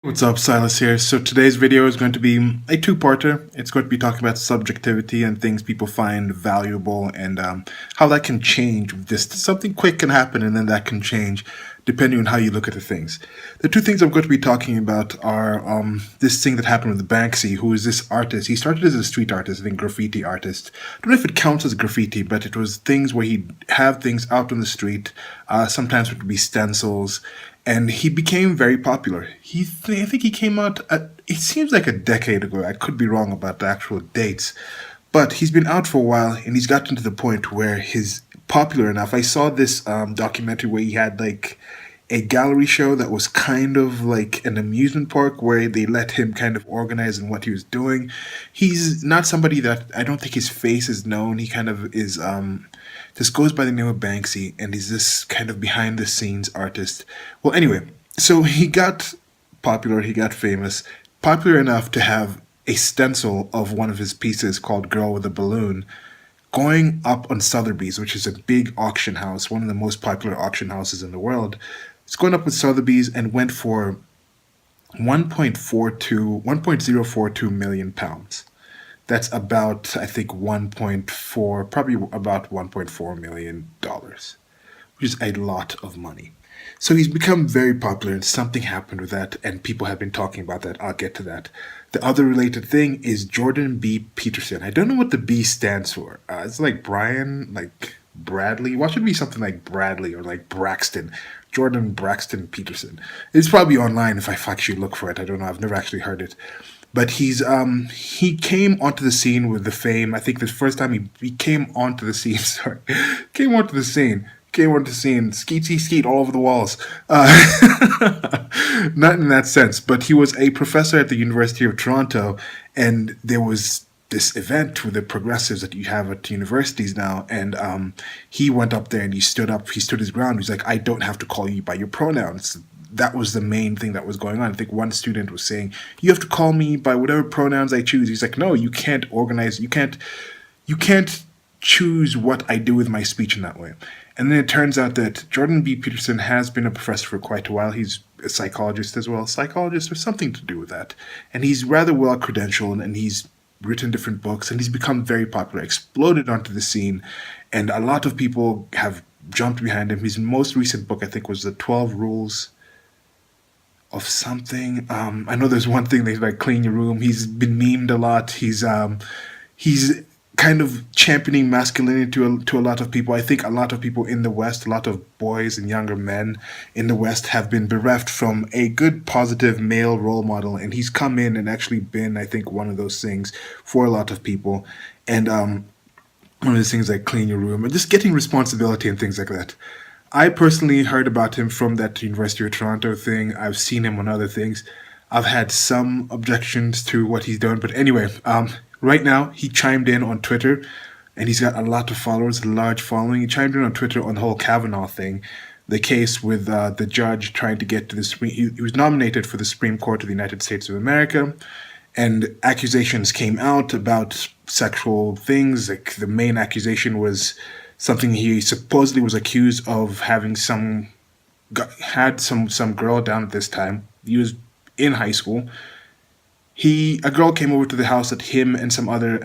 What's up, Silas here. So today's video is going to be a two-parter. It's going to be talking about subjectivity and things people find valuable and how that can change. Just something quick can happen and then that can change depending on how you look at the things. The two things I'm going to be talking about are this thing that happened with Banksy, who is this artist. He started as a street artist, I think graffiti artist. I don't know if it counts as graffiti, but it was things where he'd have things out on the street. Sometimes it would be stencils. And he became very popular. I think he came out, it seems like a decade ago. I could be wrong about the actual dates. But he's been out for a while, and he's gotten to the point where he's popular enough. I saw this documentary where he had like a gallery show that was kind of like an amusement park where they let him kind of organize in what he was doing. He's not somebody that, I don't think his face is known. He kind of is just goes by the name of Banksy, and he's this kind of behind the scenes artist. Well, anyway, so he got popular, he got famous, popular enough to have a stencil of one of his pieces called Girl with a Balloon going up on Sotheby's, which is a big auction house, one of the most popular auction houses in the world. It's going up with Sotheby's and went for 1.042 million pounds. That's about, I think, 1.4, probably about $1.4 million, which is a lot of money. So he's become very popular, and something happened with that, and people have been talking about that. I'll get to that. The other related thing is Jordan B. Peterson. I don't know what the B stands for. It's like Brian, like Bradley. What should be something like Bradley or like Braxton? Jordan Braxton Peterson. It's probably online if I actually look for it. I don't know. I've never actually heard it. But he came onto the scene with the fame. I think the first time he came onto the scene, came onto the scene, skeet all over the walls. Not in that sense, but he was a professor at the University of Toronto, and there was this event with the progressives that you have at universities now, and he went up there and he stood his ground. He's like, I don't have to call you by your pronouns. That was the main thing that was going on. I think one student was saying, you have to call me by whatever pronouns I choose. He's like, no, you can't organize, you can't choose what I do with my speech in that way. And then it turns out that Jordan B. Peterson has been a professor for quite a while. He's a psychologist as well. Psychologist has something to do with that. And he's rather well credentialed, and he's written different books, and he's become very popular, exploded onto the scene, and a lot of people have jumped behind him. His most recent book, I think, was the 12 Rules of something. I know there's one thing they like clean your room. He's been memed a lot. He's kind of championing masculinity to a lot of people. I think a lot of people in the West, a lot of boys and younger men in the West have been bereft from a good positive male role model, and he's come in and actually been, I think, one of those things for a lot of people. And one of those things like clean your room and just getting responsibility and things like that. I personally heard about him from that University of Toronto thing. I've seen him on other things. I've had some objections to what he's done. But anyway, right now he chimed in on Twitter, and he's got a lot of followers, a large following. He chimed in on Twitter on the whole Kavanaugh thing, the case with the judge trying to get to the Supreme. He was nominated for the Supreme Court of the United States of America, and accusations came out about sexual things. Like the main accusation was something he supposedly was accused of having some girl down at this time. He was in high school. A girl came over to the house that him and some other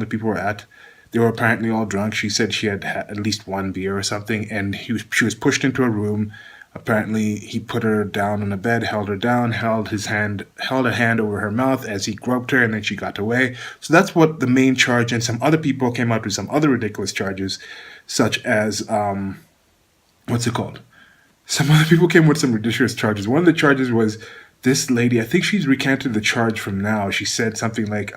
people were at. They were apparently all drunk. She said she had at least one beer or something, and she was pushed into a room. Apparently, he put her down on a bed, held her down, held a hand over her mouth as he groped her, and then she got away. So that's what the main charge, and some other people came out with some other ridiculous charges, such as, what's it called? Some other people came with some ridiculous charges. One of the charges was this lady, I think she's recanted the charge from now. She said something like,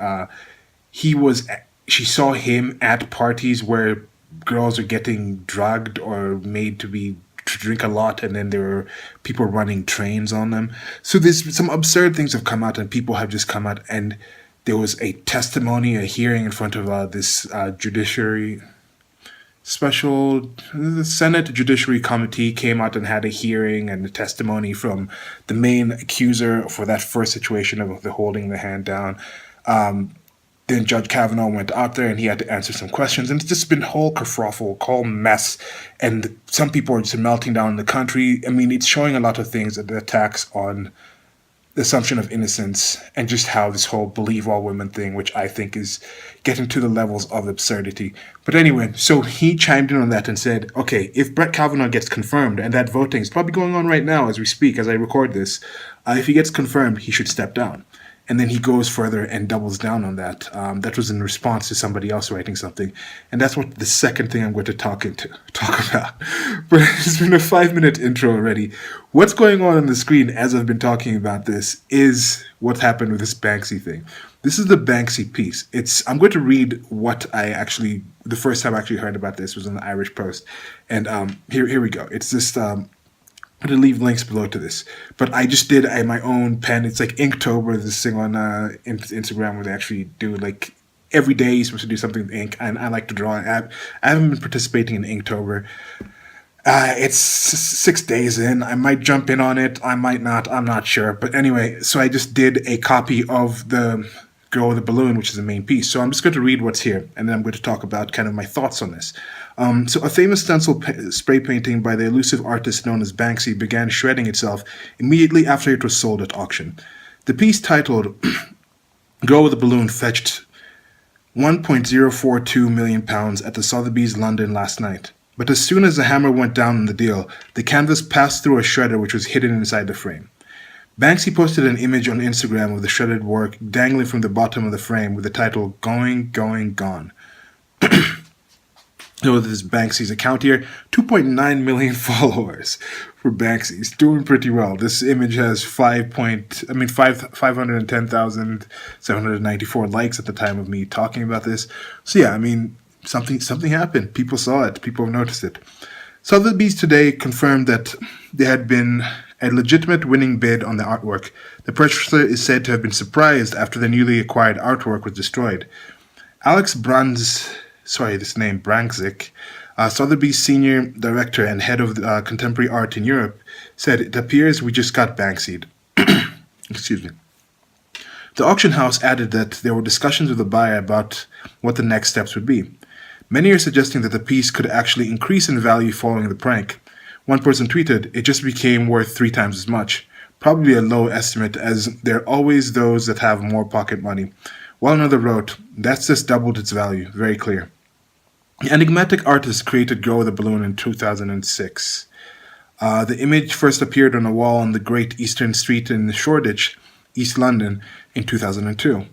she saw him at parties where girls are getting drugged or made to drink a lot, and then there were people running trains on them. So there's some absurd things have come out, and people have just come out, and there was a testimony, a hearing in front of this the Senate Judiciary Committee came out and had a hearing and a testimony from the main accuser for that first situation of the holding the hand down. Then Judge Kavanaugh went out there and he had to answer some questions. And it's just been whole kerfuffle, whole mess. And some people are just melting down in the country. I mean, it's showing a lot of things, the attacks on the assumption of innocence and just how this whole believe all women thing, which I think is getting to the levels of absurdity. But anyway, so he chimed in on that and said, okay, if Brett Kavanaugh gets confirmed, and that voting is probably going on right now as we speak, as I record this, if he gets confirmed, he should step down. And then he goes further and doubles down on that. That was in response to somebody else writing something. And that's what the second thing I'm going to talk about. But it's been a 5-minute intro already. What's going on the screen as I've been talking about this is what's happened with this Banksy thing. This is the Banksy piece. I'm going to read what the first time I actually heard about this was in the Irish Post. And here we go. It's just... I'm going to leave links below to this. But I just did my own pen. It's like Inktober, this thing on Instagram where they actually do like every day you're supposed to do something with ink. And I like to draw. I haven't been participating in Inktober. It's 6 days in. I might jump in on it. I might not. I'm not sure. But anyway, so I just did a copy of the Girl with the Balloon, which is the main piece. So I'm just going to read what's here, and then I'm going to talk about kind of my thoughts on this. So a famous stencil spray painting by the elusive artist known as Banksy began shredding itself immediately after it was sold at auction. The piece titled Girl with the Balloon fetched £1.042 million at the Sotheby's London last night. But as soon as the hammer went down on the deal, the canvas passed through a shredder which was hidden inside the frame. Banksy posted an image on Instagram of the shredded work dangling from the bottom of the frame with the title Going, Going, Gone. So this is Banksy's account here. 2.9 million followers for Banksy. He's doing pretty well. This image has 510,794 likes at the time of me talking about this. So yeah, I mean, something happened. People saw it. People have noticed it. Sotheby's today confirmed that there had been a legitimate winning bid on the artwork. The purchaser is said to have been surprised after the newly acquired artwork was destroyed. Alex Brangzik, Sotheby's senior director and head of contemporary art in Europe, said, "It appears we just got Banksy'd." Excuse me. The auction house added that there were discussions with the buyer about what the next steps would be. Many are suggesting that the piece could actually increase in value following the prank. One person tweeted, "It just became worth 3 times as much." Probably a low estimate, as there are always those that have more pocket money. While another wrote, "That's just doubled its value. Very clear." The enigmatic artist created Girl with a Balloon in 2006. The image first appeared on a wall on the Great Eastern Street in Shoreditch, East London, in 2002.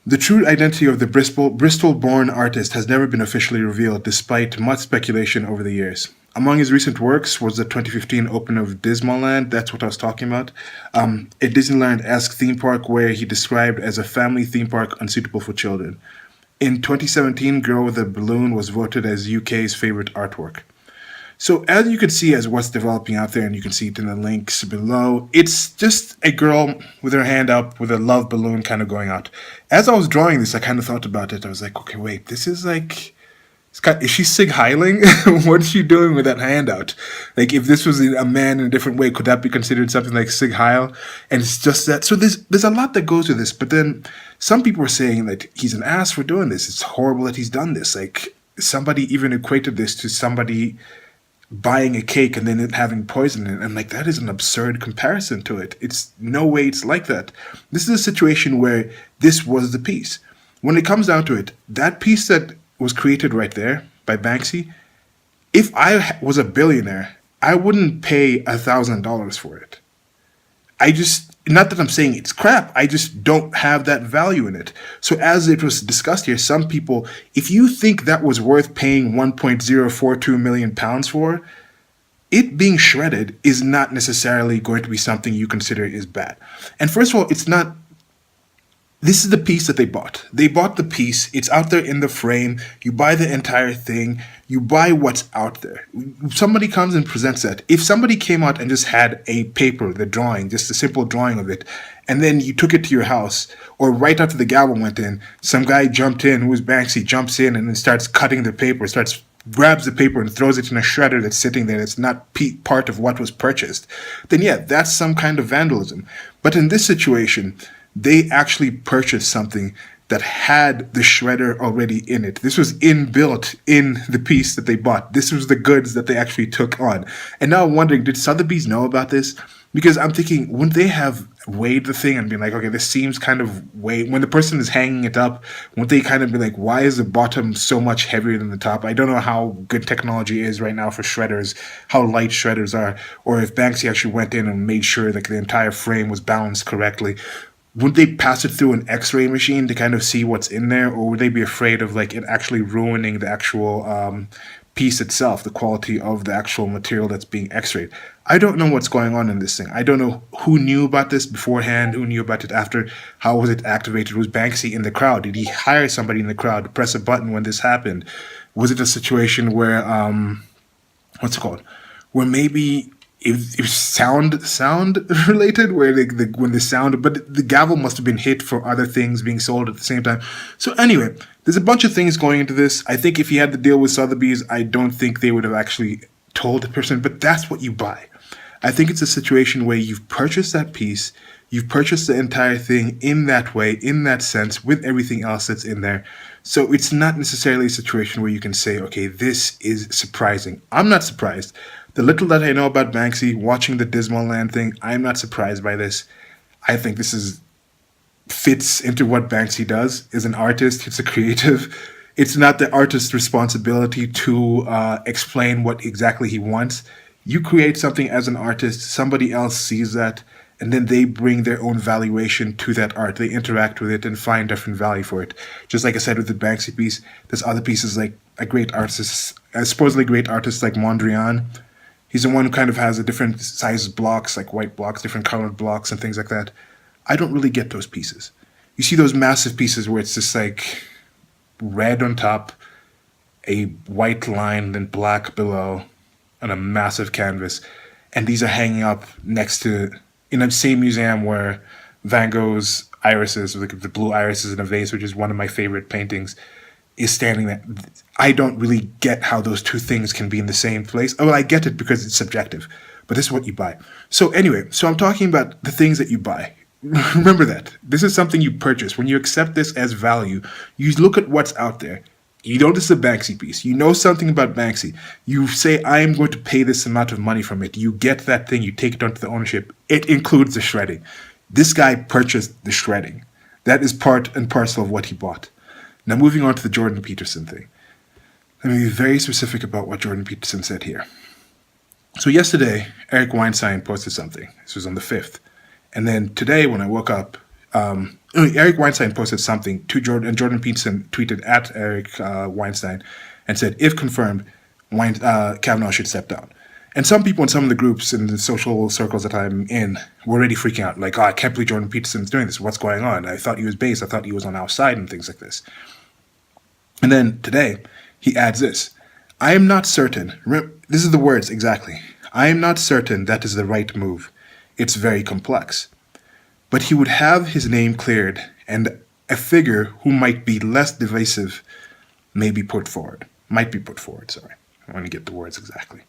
The true identity of the Bristol-born artist has never been officially revealed, despite much speculation over the years. Among his recent works was the 2015 opening of Disneyland. That's what I was talking about. A Disneyland-esque theme park where he described as a family theme park unsuitable for children. In 2017, Girl with a Balloon was voted as UK's favorite artwork. So as you can see as what's developing out there, and you can see it in the links below, it's just a girl with her hand up with a love balloon kind of going out. As I was drawing this, I kind of thought about it. I was like, okay, wait, this is like... is she Sig Heiling? What is she doing with that hand out? Like, if this was a man in a different way, could that be considered something like Sig Heil? And it's just that. So there's a lot that goes with this. But then some people are saying that he's an ass for doing this. It's horrible that he's done this. Like, somebody even equated this to somebody buying a cake and then it having poison in it. And like, that is an absurd comparison to it. It's no way it's like that. This is a situation where this was the piece. When it comes down to it, that piece that was created right there by Banksy, if I was a billionaire, I wouldn't pay $1,000 for it. Not that I'm saying it's crap, I just don't have that value in it. So as it was discussed here, some people, if you think that was worth paying £1.042 million for, it being shredded is not necessarily going to be something you consider is bad. And first of all, it's not. This is the piece that they bought. They bought the piece. It's out there in the frame. You buy the entire thing. You buy what's out there. Somebody comes and presents that. If somebody came out and just had a paper, the drawing, just a simple drawing of it, and then you took it to your house, or right after the gavel went in, some guy jumped in, who was Banksy, jumps in and then starts cutting the paper, grabs the paper and throws it in a shredder that's sitting there, that's not part of what was purchased, then yeah, that's some kind of vandalism. But in this situation, they actually purchased something that had the shredder already in it. This was inbuilt in the piece that they bought. This was the goods that they actually took on. And now I'm wondering, did Sotheby's know about this? Because I'm thinking, wouldn't they have weighed the thing and been like, okay, this seems kind of weighed. When the person is hanging it up, wouldn't they kind of be like, why is the bottom so much heavier than the top? I don't know how good technology is right now for shredders, how light shredders are, or if Banksy actually went in and made sure like the entire frame was balanced correctly. Would they pass it through an X-ray machine to kind of see what's in there, or would they be afraid of like it actually ruining the actual piece itself, the quality of the actual material that's being X-rayed? I don't know what's going on in this thing. I don't know who knew about this beforehand, who knew about it after, how was it activated? Was Banksy in the crowd? Did he hire somebody in the crowd to press a button when this happened? Was it a situation where what's it called? Where maybe if sound related, where when the sound, but the gavel must have been hit for other things being sold at the same time. So anyway, there's a bunch of things going into this. I think if he had the deal with Sotheby's, I don't think they would have actually told the person, but that's what you buy. I think it's a situation where you've purchased that piece, you've purchased the entire thing in that way, in that sense, with everything else that's in there. So it's not necessarily a situation where you can say, okay, this is surprising. I'm not surprised. The little that I know about Banksy, watching the Dismal Land thing, I'm not surprised by this. I think this fits into what Banksy does. As an artist, it's a creative. It's not the artist's responsibility to explain what exactly he wants. You create something as an artist, somebody else sees that, and then they bring their own valuation to that art. They interact with it and find different value for it. Just like I said with the Banksy piece, there's other pieces like a great artist, a supposedly great artist like Mondrian. He's the one who kind of has a different size blocks, like white blocks, different colored blocks and things like that. I don't really get those pieces. You see those massive pieces where it's just like red on top, a white line, then black below, on a massive canvas. And these are hanging up next to, in the same museum where Van Gogh's irises, like the blue irises in a vase, which is one of my favorite paintings, is standing there. I don't really get how those two things can be in the same place. Oh, well, I get it because it's subjective, but this is what you buy. So anyway, so I'm talking about the things that you buy. Remember that. This is something you purchase. When you accept this as value, you look at what's out there. You know this is a Banksy piece. You know something about Banksy. You say, I am going to pay this amount of money from it. You get that thing. You take it onto the ownership. It includes the shredding. This guy purchased the shredding. That is part and parcel of what he bought. Now moving on to the Jordan Peterson thing. Let me be very specific about what Jordan Peterson said here. So yesterday, Eric Weinstein posted something. This was on the 5th. And then today when I woke up, Eric Weinstein posted something to Jordan, and Jordan Peterson tweeted at Eric Weinstein and said, if confirmed, Kavanaugh should step down. And some people in some of the groups in the social circles that I'm in were already freaking out. Like, oh, I can't believe Jordan Peterson's doing this. What's going on? I thought he was based. I thought he was on our side and things like this. And then today, he adds this. I am not certain. This is the words exactly. I am not certain that is the right move. It's very complex. But he would have his name cleared, and a figure who might be less divisive might be put forward, sorry. I want to get the words exactly.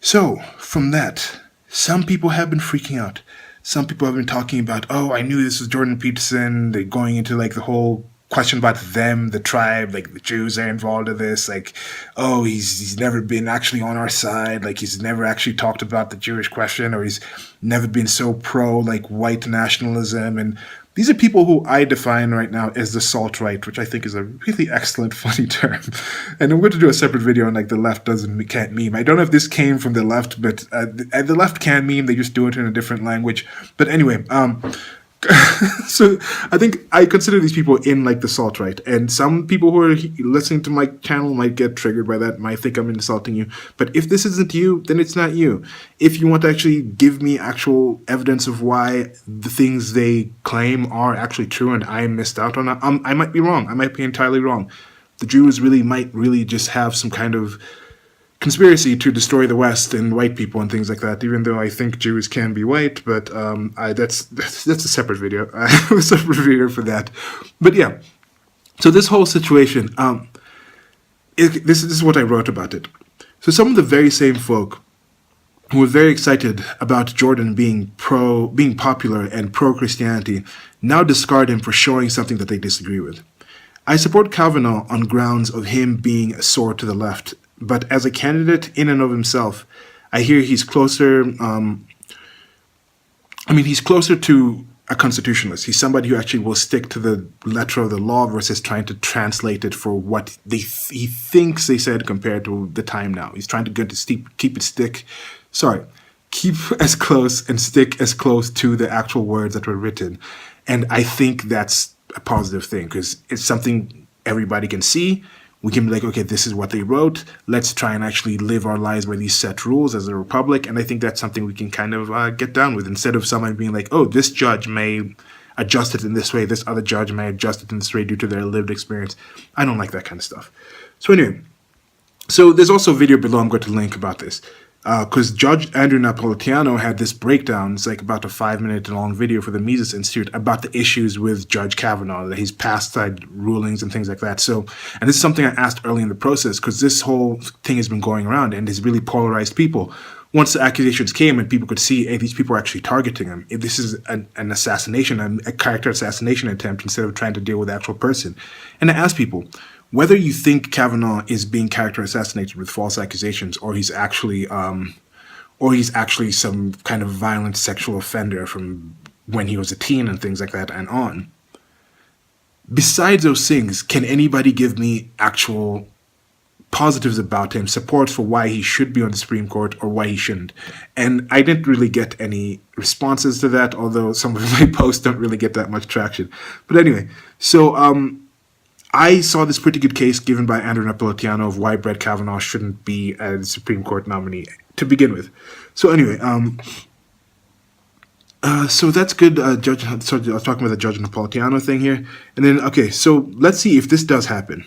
So, from that, some people have been freaking out. Some people have been talking about, oh, I knew this was Jordan Peterson. They're going into like the whole question about them, the tribe, like the Jews are involved in this. Like, oh, he's never been actually on our side. Like, he's never actually talked about the Jewish question, or he's never been so pro like white nationalism. And these are people who I define right now as the salt right, which I think is a really excellent, funny term. And I'm going to do a separate video on like the left can't meme. I don't know if this came from the left, but the left can meme. They just do it in a different language. But anyway, so I think I consider these people in like the salt right, and some people who are listening to my channel might get triggered by that, might think I'm insulting you. But if this isn't you, then it's not you. If you want to actually give me actual evidence of why the things they claim are actually true and I missed out on, I might be wrong. I might be entirely wrong. The Jews might really just have some kind of conspiracy to destroy the West and white people and things like that, even though I think Jews can be white, but that's a separate video. I have a separate video for that. But yeah, so this whole situation, this is what I wrote about it. So some of the very same folk who were very excited about Jordan being popular and pro-Christianity, now discard him for showing something that they disagree with. I support Kavanaugh on grounds of him being a sword to the left, but as a candidate in and of himself, I hear he's closer. He's closer to a constitutionalist. He's somebody who actually will stick to the letter of the law versus trying to translate it for what he thinks they said compared to the time now. He's trying to keep as close and stick as close to the actual words that were written. And I think that's a positive thing because it's something everybody can see. We can be like, okay, this is what they wrote. Let's try and actually live our lives by these set rules as a republic. And I think that's something we can kind of get down with instead of someone being like, oh, this judge may adjust it in this way. This other judge may adjust it in this way due to their lived experience. I don't like that kind of stuff. So anyway, so there's also a video below I'm going to link about this. Because Judge Andrew Napolitano had this breakdown, it's like about a 5-minute long video for the Mises Institute about the issues with Judge Kavanaugh, his past side rulings and things like that. So, and this is something I asked early in the process because this whole thing has been going around and has really polarized people. Once the accusations came and people could see, hey, these people are actually targeting him. If this is an assassination, a character assassination attempt instead of trying to deal with the actual person. And I asked people, whether you think Kavanaugh is being character assassinated with false accusations, or he's actually some kind of violent sexual offender from when he was a teen and things like that and on. Besides those things, can anybody give me actual positives about him, supports for why he should be on the Supreme Court or why he shouldn't? And I didn't really get any responses to that, although some of my posts don't really get that much traction. But anyway, so I saw this pretty good case given by Andrew Napolitano of why Brett Kavanaugh shouldn't be a Supreme Court nominee to begin with. So anyway, so that's good. Judge, so I was talking about the Judge Napolitano thing here. And then, okay, so let's see if this does happen.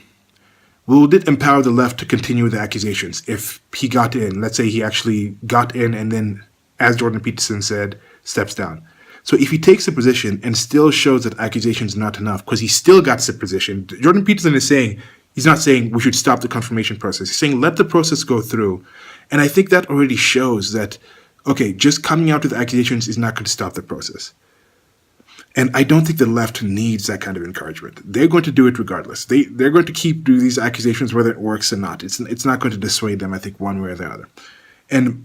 Will it empower the left to continue with the accusations? If he got in, let's say he actually got in and then, as Jordan Peterson said, steps down. So if he takes a position and still shows that accusations are not enough, because he still got the position, Jordan Peterson is saying, he's not saying we should stop the confirmation process. He's saying let the process go through. And I think that already shows that, okay, just coming out with accusations is not going to stop the process. And I don't think the left needs that kind of encouragement. They're going to do it regardless. They're going to keep doing these accusations whether it works or not. It's not going to dissuade them, I think, one way or the other. And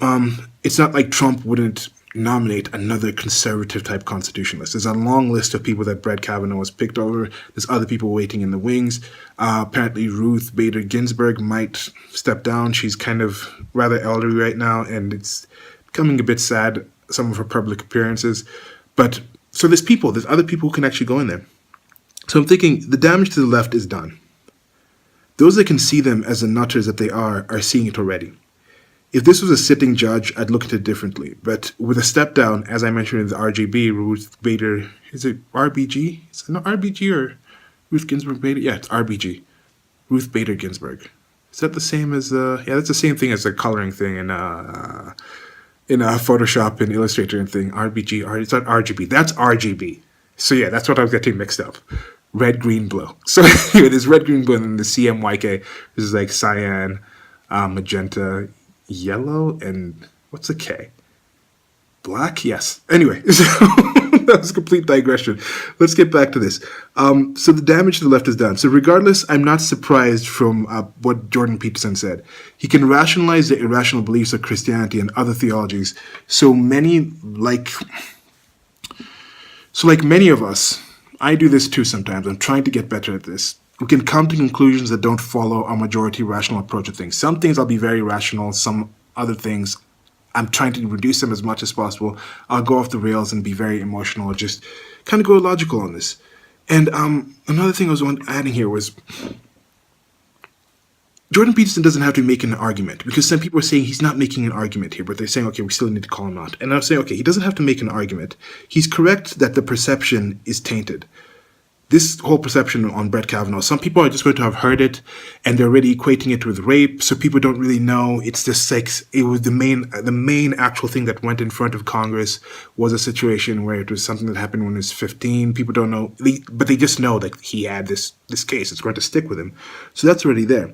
it's not like Trump wouldn't nominate another conservative type constitutionalist. There's a long list of people that Brett Kavanaugh was picked over. There's other people waiting in the wings. Apparently Ruth Bader Ginsburg might step down. She's kind of rather elderly right now, and it's becoming a bit sad, some of her public appearances. But so there's other people who can actually go in there. So I'm thinking the damage to the left is done. Those that can see them as the nutters that they are seeing it already. If this was a sitting judge, I'd look at it differently. But with a step down, as I mentioned in the RGB, Ruth Bader, is it RBG? Is it not RBG or Ruth Ginsburg Bader? Yeah, it's RBG. Ruth Bader Ginsburg. Is that the same as yeah, that's the same thing as the coloring thing in Photoshop and Illustrator and thing. RBG, it's not RGB. That's RGB. So yeah, that's what I was getting mixed up. Red, green, blue. So anyway, there's red, green, blue, and then the CMYK. This is like cyan, magenta, yellow, and what's the K? Black? Yes. Anyway, so that was a complete digression. Let's get back to this. So the damage to the left is done. So regardless, I'm not surprised from what Jordan Peterson said. He can rationalize the irrational beliefs of Christianity and other theologies. So like many of us, I do this too sometimes. I'm trying to get better at this. We can come to conclusions that don't follow a majority rational approach to things. Some things I'll be very rational. Some other things I'm trying to reduce them as much as possible. I'll go off the rails and be very emotional or just kind of go logical on this. And another thing I was adding here was Jordan Peterson doesn't have to make an argument, because some people are saying he's not making an argument here, but they're saying, okay, we still need to call him out. And I'm saying, okay, he doesn't have to make an argument. He's correct that the perception is tainted. This whole perception on Brett Kavanaugh, some people are just going to have heard it and they're already equating it with rape, so people don't really know. It's just like it was the main actual thing that went in front of Congress was a situation where it was something that happened when he was 15. People don't know, but they just know that he had this case. It's going to stick with him. So that's already there.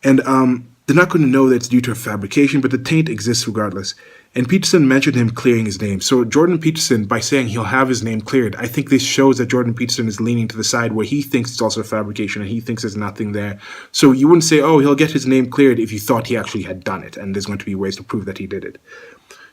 And they're not going to know that it's due to a fabrication, but the taint exists regardless. And Peterson mentioned him clearing his name. So Jordan Peterson, by saying he'll have his name cleared, I think this shows that Jordan Peterson is leaning to the side where he thinks it's also a fabrication and he thinks there's nothing there. So you wouldn't say, oh, he'll get his name cleared if you thought he actually had done it, and there's going to be ways to prove that he did it.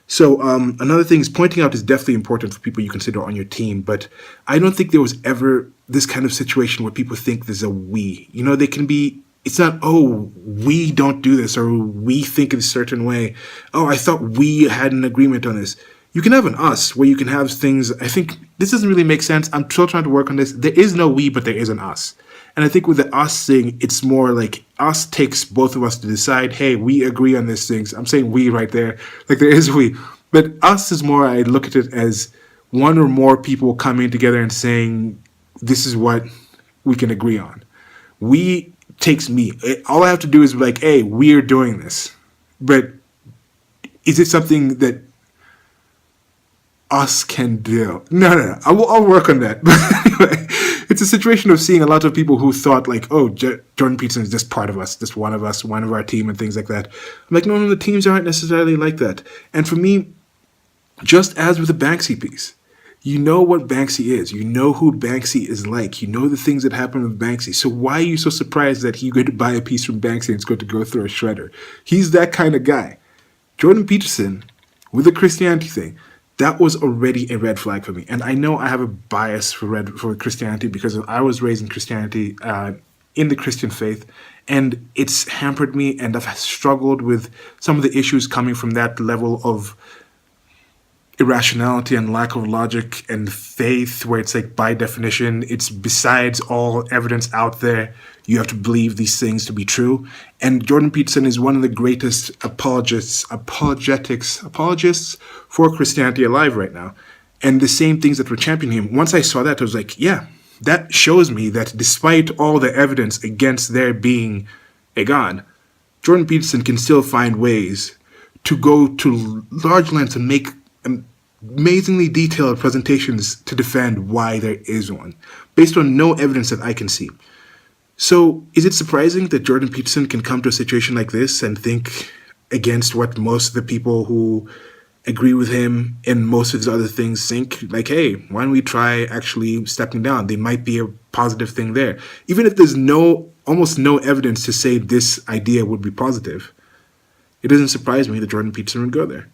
So another thing is pointing out is definitely important for people you consider on your team, but I don't think there was ever this kind of situation where people think there's a we. You know, they can be, it's not, oh, we don't do this or we think in a certain way. Oh, I thought we had an agreement on this. You can have an us where you can have things, I think this doesn't really make sense. I'm still trying to work on this. There is no we, but there is an us. And I think with the us thing, it's more like us takes both of us to decide, hey, we agree on these things. I'm saying we right there, like there is we. But us is more, I look at it as one or more people coming together and saying, this is what we can agree on. We takes me. All I have to do is be like, hey, we're doing this. But is it something that us can do? No. I'll work on that. But anyway, it's a situation of seeing a lot of people who thought like, oh, Jordan Peterson is just part of us, one of our team and things like that. I'm like, no, the teams aren't necessarily like that. And for me, just as with the Banksy piece, you know what Banksy is. You know who Banksy is like. You know the things that happen with Banksy. So why are you so surprised that you're going to buy a piece from Banksy and it's going to go through a shredder? He's that kind of guy. Jordan Peterson, with the Christianity thing, that was already a red flag for me. And I know I have a bias for Christianity because I was raised in Christianity, in the Christian faith, and it's hampered me, and I've struggled with some of the issues coming from that level of irrationality and lack of logic and faith, where it's like by definition it's besides all evidence out there, you have to believe these things to be true. And Jordan Peterson is one of the greatest apologists for Christianity alive right now, and the same things that were championing him. Once I saw that, I was like, yeah, that shows me that despite all the evidence against there being a God, Jordan Peterson can still find ways to go to large lengths and make amazingly detailed presentations to defend why there is one, based on no evidence that I can see. So is it surprising that Jordan Peterson can come to a situation like this and think against what most of the people who agree with him and most of his other things think, like, hey, why don't we try actually stepping down? There might be a positive thing there. Even if there's almost no evidence to say this idea would be positive, it doesn't surprise me that Jordan Peterson would go there.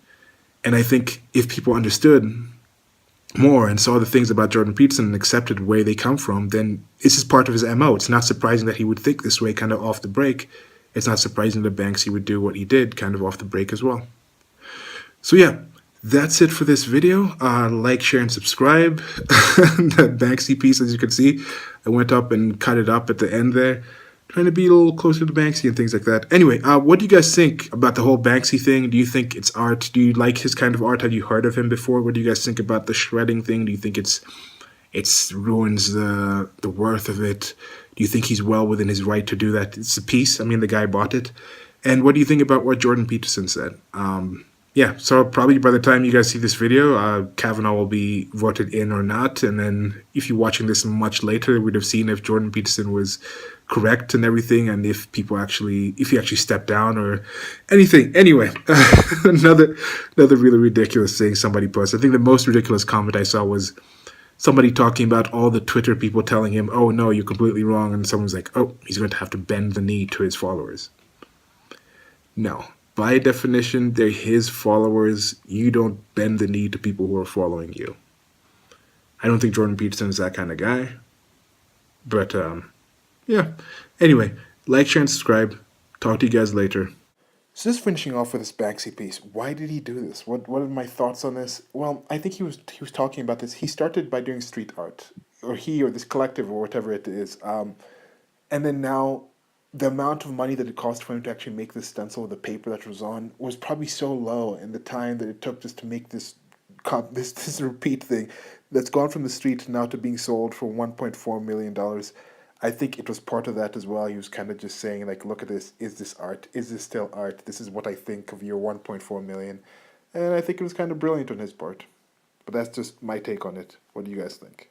And I think if people understood more and saw the things about Jordan Peterson and accepted where they come from, then this is part of his MO. It's not surprising that he would think this way kind of off the break. It's not surprising that Banksy would do what he did kind of off the break as well. So yeah, that's it for this video. Like, share, and subscribe. That Banksy piece, as you can see, I went up and cut it up at the end there, trying to be a little closer to Banksy and things like that. Anyway, what do you guys think about the whole Banksy thing? Do you think it's art? Do you like his kind of art? Have you heard of him before? What do you guys think about the shredding thing? Do you think it's ruins the worth of it? Do you think he's well within his right to do that? It's a piece. I mean, the guy bought it. And what do you think about what Jordan Peterson said? Yeah, so probably by the time you guys see this video, Kavanaugh will be voted in or not. And then if you're watching this much later, we'd have seen if Jordan Peterson was correct and everything, and if he actually stepped down or anything. Anyway, another really ridiculous thing somebody posted. I think the most ridiculous comment I saw was somebody talking about all the Twitter people telling him, oh no, you're completely wrong. And someone's like, oh, he's going to have to bend the knee to his followers. No. By definition, they're his followers. You don't bend the knee to people who are following you. I don't think Jordan Peterson is that kind of guy. But, yeah. Anyway, like, share, and subscribe. Talk to you guys later. So just finishing off with this Banksy piece. Why did he do this? What are my thoughts on this? Well, I think he was talking about this. He started by doing street art. Or this collective or whatever it is. And then now, the amount of money that it cost for him to actually make this stencil with the paper that was on was probably so low, and the time that it took just to make this repeat thing that's gone from the street now to being sold for $1.4 million. I think it was part of that as well. He was kind of just saying, like, look at this. Is this art? Is this still art? This is what I think of your $1.4 million. And I think it was kind of brilliant on his part. But that's just my take on it. What do you guys think?